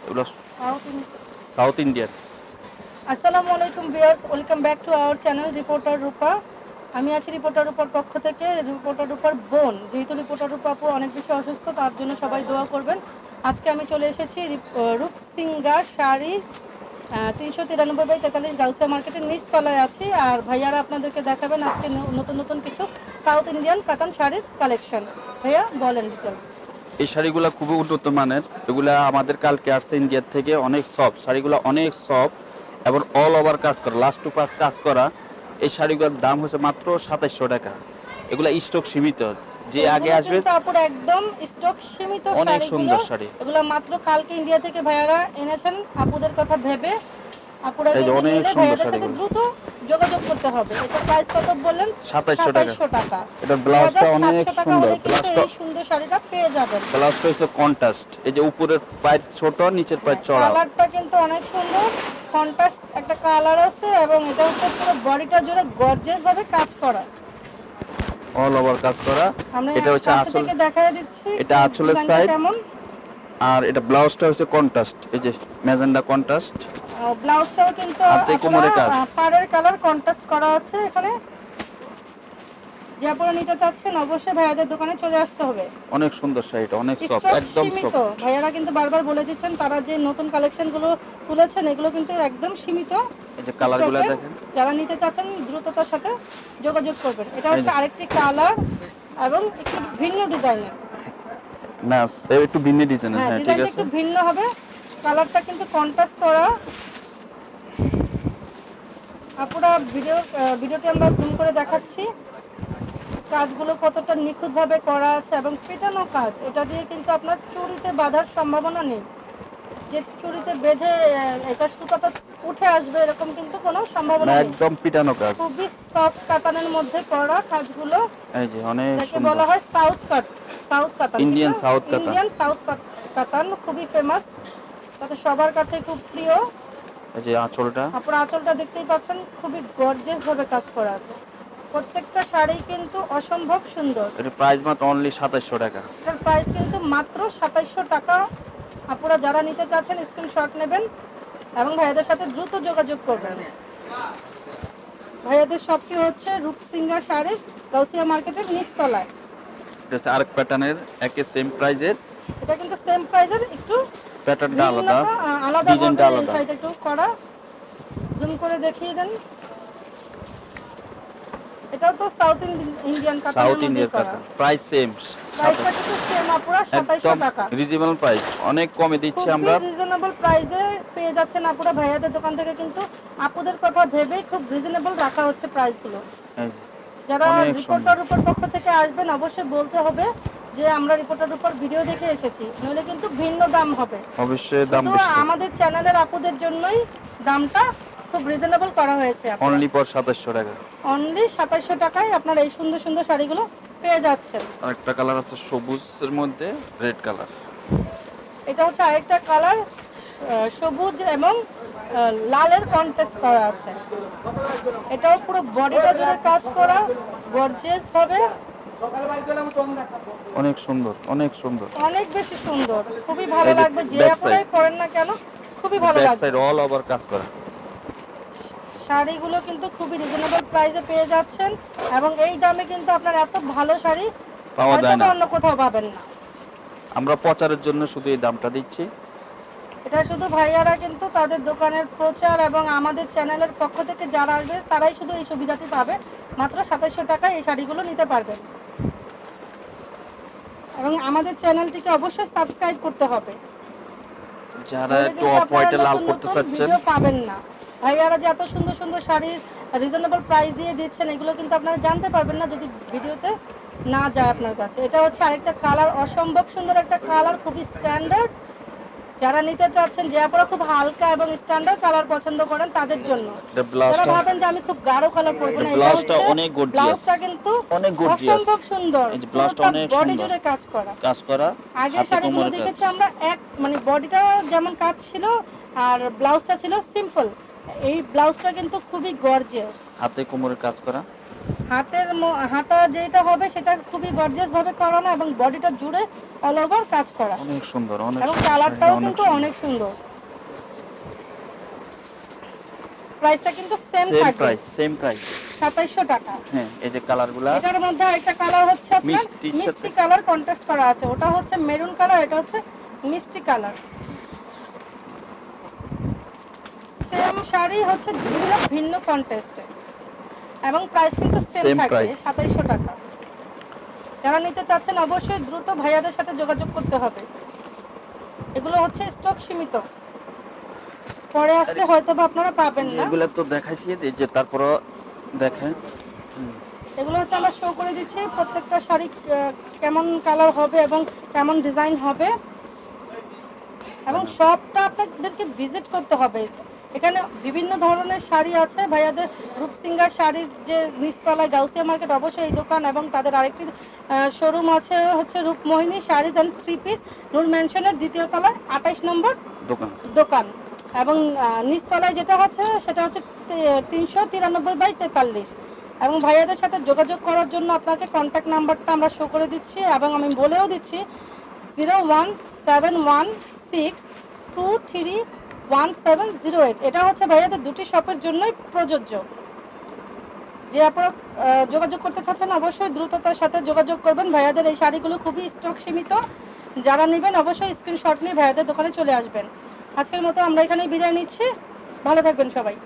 এগুলো south Indian. আসসালামু আলাইকুম viewers, welcome back to our channel reporter Rupa. আমি আছি রিপোর্টার রূপার পক্ষ থেকে, রিপোর্টার রূপার বোন। যেহেতু রিপোর্টার রূপা আপু অনেক বেশি অসুস্থ, তার জন্য সবাই দোয়া করবেন। আজকে আমি চলে এসেছি রূপসিঙ্গা শাড়ি 393/43 গাউসিয়া মার্কেটের নিচতলায় আছি। আর ভাইয়ারা আপনাদেরকে দেখাবেন আজকে নতুন নতুন কিছু সাউথ ইন্ডিয়ান কাতান শাড়ির কালেকশন। ভাইয়া বলেন ডিটেলস। এই শাড়িগুলো খুবই উন্নত মানের। এগুলা আমাদের কালকে আসছে ইন্ডিয়ার থেকে, অনেক সফট শাড়িগুলো, অনেক সফট এবং অল ওভার কাজ করা, লাস্ট টু পাস কাজ করা। এই শাড়িগুলোর দাম হচ্ছে মাত্র 2700 টাকা। এগুলা স্টক সীমিত, যে আগে আসবে। তারপর একদম স্টক সীমিত, অনেক সুন্দর শাড়ি। এগুলো মাত্র কালকে ইন্ডিয়া থেকে ভাইয়ারা এনেছেন আপুদের কথা ভেবে। আপুরা অনেক সুন্দর শাড়ি, দ্রুত যোগাযোগ করতে হবে। এটা প্রাইস কত বললেন? 2700 টাকা। এটা ব্লাউজটা অনেক সুন্দর। ব্লাউজটা এই সুন্দর শাড়িটা পেয়ে যাবেন। ব্লাউজটা হচ্ছে কন্ট্রাস্ট, এই যে উপরের পায়ের ছোট, নিচের পায়ের চড়া। কালারটা কিন্তু অনেক সুন্দর, কন্ট্রাস্ট একটা কালার আছে এবং এটা হচ্ছে পুরো বডিটা জুড়ে গর্জিয়াস ভাবে কাজ করা, অল ওভার কাজ করা। এটা হচ্ছে আঁচল, দেখায় দিচ্ছি এটা আঁচলের সাইড। কেমন। আর এটা ব্লাউজটা হচ্ছে কন্ট্রাস্ট, এই যে ম্যাজেন্ডা কন্ট্রাস্ট। ব্লাউজটাও কিন্তু হাতে কোমরে কাজ, পাড়ের কালার কন্ট্রাস্ট করা আছে এখানে। যে আপনারা নিতে চাচ্ছেন অবশ্যই ভাইয়াদের দোকানে চলে আসতে হবে। অনেক সুন্দর শাড়িটা, অনেক সফট, একদম সফট। ভাইয়ারা কিন্তু বারবার বলে দিচ্ছেন তারা যে নতুন কালেকশনগুলো তুলেছেন এগুলো কিন্তু একদম সীমিত। এই যে কালারগুলো দেখেন, যারা নিতে চাচ্ছেন দ্রুততার সাথে যোগাযোগ করবেন। এটা হচ্ছে আরেকটি কালার এবং একটু ভিন্ন ডিজাইনের। না একটু ভিন্ন ডিজাইনের, হ্যাঁ ঠিক আছে, একটু ভিন্ন হবে। কালারটা কিন্তু কন্ট্রাস্ট করা। আপুরা ভিডিওটি আমরা জুম করে দেখাচ্ছি কাজগুলো কতটা নিখুঁতভাবে করা আছে এবং পেটানো কাজ। এটা দিয়ে কিন্তু আপনার চুড়িতে বাঁধার সম্ভাবনা নেই, যে চুড়িতে বেঁধে এটা সুতাটা উঠে আসবে এরকম কিন্তু কোনো সম্ভাবনা নেই। একদম পিটানো কাজ, খুবই সফট কাতানের মধ্যে করা কাজগুলো। এই যে অনেক সুন্দর। বলা হয় সাউথ কাতান, ইন্ডিয়ান সাউথ কাতান খুবই ফেমাস, তাতে সবার কাছে খুব প্রিয়। এই যে আঁচলটা, আপনারা আঁচলটা দেখতেই পাচ্ছেন, খুবই গর্জিয়াস ভাবে কাজ করা আছে। প্রত্যেকটা শাড়ি কিন্তু অসম্ভব সুন্দর। এর প্রাইস মাত্র অনলি 2700 টাকা। এর প্রাইস কিন্তু মাত্র 2700 টাকা। আপনারা যারা নিতে চাচ্ছেন স্ক্রিনশট নেবেন এবং ভাইয়াদের সাথে দ্রুত যোগাযোগ করবেন। ভাইয়াদের শপটি হচ্ছে রূপসিঙ্গা শাড়ি, গাউসিয়া মার্কেটের নিচতলায়। এটা হচ্ছে আরেক প্যাটার্নের, একই সেম প্রাইজের। এটা কিন্তু সেম প্রাইজের, একটু প্যাটার্নটা আলাদা, আলাদা ডিজাইনটা আলাদা। শাড়িটা একটু করা, জুম করে দেখিয়ে দেন। এটাও তো সাউথ ইন্ডিয়ান কাতান, প্রাইস সেম। প্রাইসটা কিন্তু সেম আপুরা 2700 টাকা। রিজনেবল প্রাইস, অনেক কমে দিচ্ছি আমরা। রিজনেবল প্রাইসে পেয়ে যাচ্ছেন আপুরা ভাইয়াদের দোকান থেকে। কিন্তু আপুদের কথা ভেবেই খুব রিজনেবল রাখা হচ্ছে প্রাইসগুলো। যারা রিপোর্টার উপর পক্ষ থেকে আসবেন অবশ্যই বলতে হবে যে আমরা রিপোর্টার উপর ভিডিও দেখে এসেছি, নইলে কিন্তু ভিন্ন দাম হবে। অবশ্যই দাম বেশি। আমাদের চ্যানেলের আপুদের জন্যই দামটা খুব রিজনেবল করা হয়েছে। অনলি ফর 2700 টাকা। অনলি 2700 টাকায় আপনারা এই সুন্দর সুন্দর শাড়িগুলো পেয়ে যাচ্ছেন। আরেকটা কালার আছে সবুজের মধ্যে রেড কালার। এটা হচ্ছে আরেকটা কালার, সবুজ এবং লালের কন্ট্রাস্ট করা আছে। এটাও পুরো বডিটা জুড়ে কাজ করা, গর্জিয়াস হবে। অনেক সুন্দর, অনেক সুন্দর, অনেক বেশি সুন্দর, খুবই ভালো লাগবে। যে আপনারাই পরেন না কেন খুবই ভালো লাগবে। ব্যাক সাইড অল ওভার কাজ করা। শাড়িগুলো কিন্তু খুবই রিজনেবল প্রাইসে পেয়ে যাচ্ছেন এবং এই দামে কিন্তু আপনার এত ভালো শাড়ি পাওয়া যায় না, অন্য কোথাও পাবেন না। আমরা প্রচারের জন্য শুধু এই দামটা দিচ্ছি। এটা শুধু ভাইয়ারা কিন্তু তাদের দোকানের প্রচার এবং আমাদের চ্যানেলের পক্ষ থেকে যারা আসবে তারাই শুধু এই সুবিধাটি পাবে। মাত্র 2700 টাকায় এই শাড়িগুলো নিতে পারবেন এবং আমাদের চ্যানেলটিকে অবশ্যই সাবস্ক্রাইব করতে হবে। যারা একটু অফ হোয়াইটে লাল করতে চাচ্ছেন পাবেন না। ভাইয়ারা যে এত সুন্দর সুন্দর শাড়ি রিজনেবল প্রাইস দিয়ে দিচ্ছেন এগুলো কিন্তু আপনারা জানতে পারবেন না যদি ভিডিওতে না যায় আপনার কাছে। এটা হচ্ছে আরেকটা কালার, অসম্ভব সুন্দর একটা কালার, খুবই স্ট্যান্ডার্ড। যারা নিতে চাচ্ছেন, যে আপনারা খুব হালকা এবং স্ট্যান্ডার্ড কালার পছন্দ করেন তাদের জন্য। যারা ভাবেন যে আমি খুব গাঢ় কালার পরবো না, ব্লাউজটা অনেক গর্জিয়াস, ব্লাউজটা কিন্তু অনেক গর্জিয়াস, অসম্ভব সুন্দর। এই যে ব্লাউজটা অনেক সুন্দর, বডি জুড়ে কাজ করা। আগে শাড়িগুলো দেখেছি আমরা মানে বডিটা যেমন কাজ ছিল আর ব্লাউজটা ছিল সিম্পল। এই ব্লাউজটা কিন্তু খুবই গর্জিয়াস, হাতে কোমরে কাজ করা। হাতা যেটা হবে সেটা খুবই গর্জিয়াস ভাবে করানো এবং বডিটা জুড়ে অল ওভার কাজ করা, অনেক সুন্দর, অনেক এবং সুন্দর, কালারটাও অনেক কিন্তু সুন্দর। অনেক সুন্দর। প্রাইসটা কিন্তু সেম সেম থাকবে, প্রাইস, সেম প্রাইস। 2700 টাকা। হ্যাঁ, এই যে কালারগুলা এটার মধ্যে আরেকটা কালার হচ্ছে আপনার মিষ্টির মিষ্টি সাথে। কালার কন্ট্রাস্ট করা আছে, ওটা হচ্ছে মেরুন কালার, এটা হচ্ছে মিষ্টি কালার। সেম শাড়ি হচ্ছে বিভিন্ন ভিন্ন কন্টেস্টে, এবং প্রাইস কিন্তু সেম Same থাকবে, price। 2700 টাকা। যারা নিতে চাচ্ছেন অবশ্যই দ্রুত ভাইয়াদের সাথে যোগাযোগ করতে হবে। এগুলো হচ্ছে স্টক সীমিত, পরে আসলে হয়তো বা আপনারা পাবেন না। এগুলা তো দেখাইছি, এই যে তারপরও দেখেন। এগুলো হচ্ছে আমরা শো করে দিচ্ছি প্রত্যেকটা শাড়ি কেমন কালার হবে এবং কেমন ডিজাইন হবে, এবং শপটা আপনাদেরকে ভিজিট করতে হবে। এখানে বিভিন্ন ধরনের শাড়ি আছে ভাইয়াদের। রূপসিঙ্গার শাড়ি যে নিচতলায় গাউসিয়া মার্কেট, অবশ্যই এই দোকান, এবং তাদের আরেকটি শোরুম আছে হচ্ছে রূপমোহিনী শাড়িজ অ্যান্ড থ্রি পিস, নূর ম্যানশনের 2য় তলায় 28 নম্বর দোকান। এবং নিচতলায় যেটা হচ্ছে সেটা হচ্ছে 393/43। এবং ভাইয়াদের সাথে যোগাযোগ করার জন্য আপনাকে কন্ট্যাক্ট নাম্বারটা আমরা শো করে দিচ্ছি, এবং আমি বলেও দিচ্ছি 01716231708। এটা হচ্ছে ভাইয়াদের দুটি শপের জন্যই প্রযোজ্য। যে আপনারা যোগাযোগ করতে চাচ্ছেন অবশ্যই দ্রুততার সাথে যোগাযোগ করবেন। ভাইয়াদের এই শাড়িগুলো খুবই স্টক সীমিত, যারা নেবেন অবশ্যই স্ক্রিনশট নিয়ে ভাইয়াদের দোকানে চলে আসবেন। আজকের মতো আমরা এখানেই বিদায় নিচ্ছি, ভালো থাকবেন সবাই।